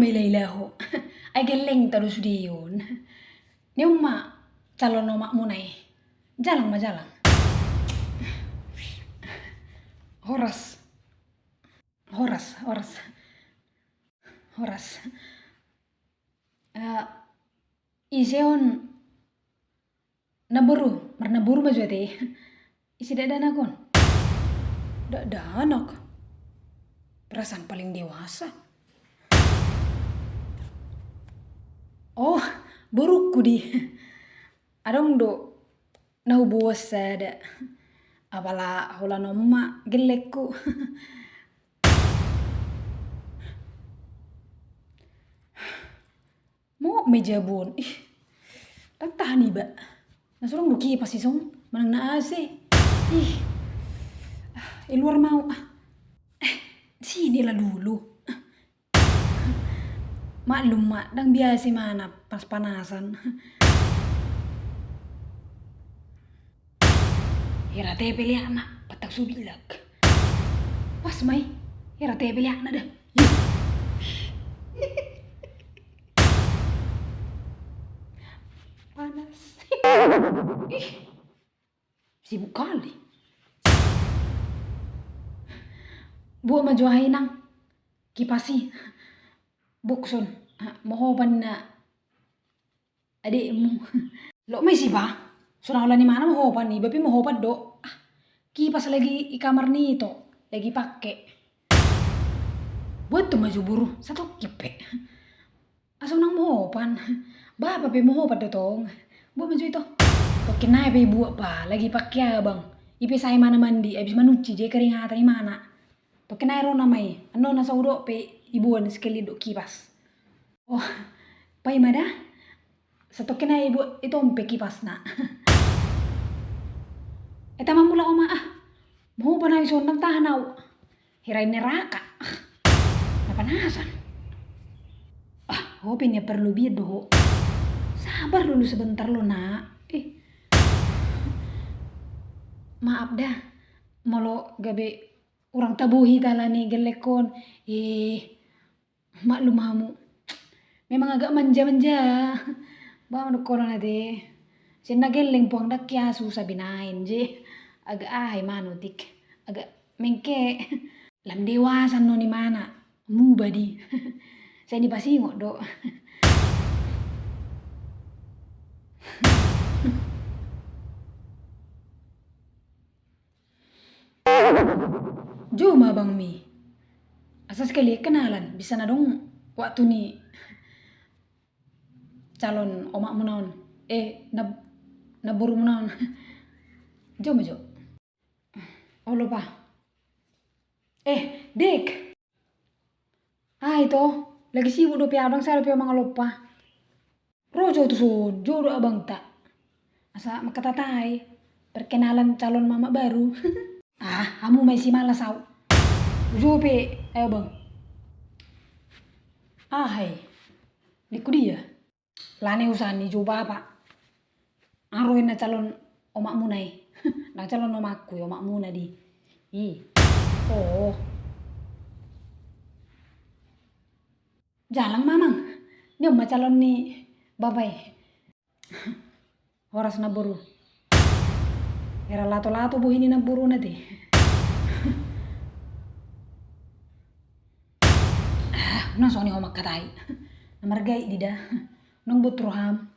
may laylaho. Ay geleng terus diyon. Ni umma calon omak munay. Jalang majalang. Horas. Horas, horas. Horas. Iseon naburu, marnaburu majwate. Isi dadanakon. Danak. Perasaan paling dewasa. Oh, burukku di. Adong do nahubuwas sada. Apala hula nomma gelekku. Mo meja bun. Ih. Tahan ba. Nasurong do kipas isong manang naase. Ih. Luar mau. Sinilah dulu. Maklum mak, dang biasa mana pas panasan. Hira teh pilih anak, patak subilak. Was mai, hira teh pilih anak dah. Panas. Ih, sibuk kali. Buat maju nang kipasi. Bukson, mohoban na adikmu. Lo may siba? Sunah ni mana mohoban nih, bapi mohoban do. Kipas lagi di kamar nito, lagi pakai. Buat tuh maju buru, satu kipe. Asal nang mohoban. Ba bapi mohoban do tong. Buat maju itu. Tokin naik ibu apa, lagi pakai abang. Ipe saya mana mandi, abis manuci je keringatan di mana. Tokin naik ro namai, ano nasa udo pe ibuan sekali do kipas. Oh, pai mada? Satokin na ibu itu ompe kipas na. Eta mamula oma mau panay so nagtahanaw. Hiray neraka. Napanasan. Hope niya perlu bido. Sabar dulu sebentar lo nak. Maaf dah. Molo gabe orang tabuhi talani gelekon. Maklum hamu. Memang agak manja-manja. Bawa nukono na deh. Sina geleng puang dakya susah binain je. Agak manutik. Agak mengke. Lam dewasa no ni mana. Mu badi. Saya ni pasingok do. Jom Bang Mi. Asal sekali kenalan, bisa na dong waktu ni calon omak munaon. Naburu munaon. Jom aja. Oh lupa. Dek. Itu lagi sibuk do piadang saya piao mga lupa. Rojo tu so, jodoh abang tak. Asa makatatai perkenalan calon mama baru. Kamu masih malas au. Jope, ayo bang. Hai. Diku dia. Lane usani coba apa? Aroin na calon omak munay. Na calon omakku ya omak muna di. Oh. Jalang mamang. Ni omak calon ni babay. Horas na buru. Era lato-lato buhini na buru na di. Nang soalnya omak katai. Namargai dida. Nang butruham.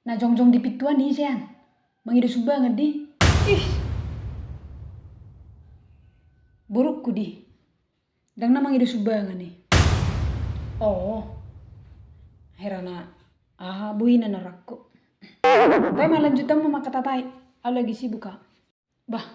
Nah jong-jong di pituan nih sian. Mangide banget di. Burukku di. Dan na mangide banget nih. Oh. Herana. Buhin na narakko. Tapi malanjutan mo makatatai. Lagi sibuk ka. Bah.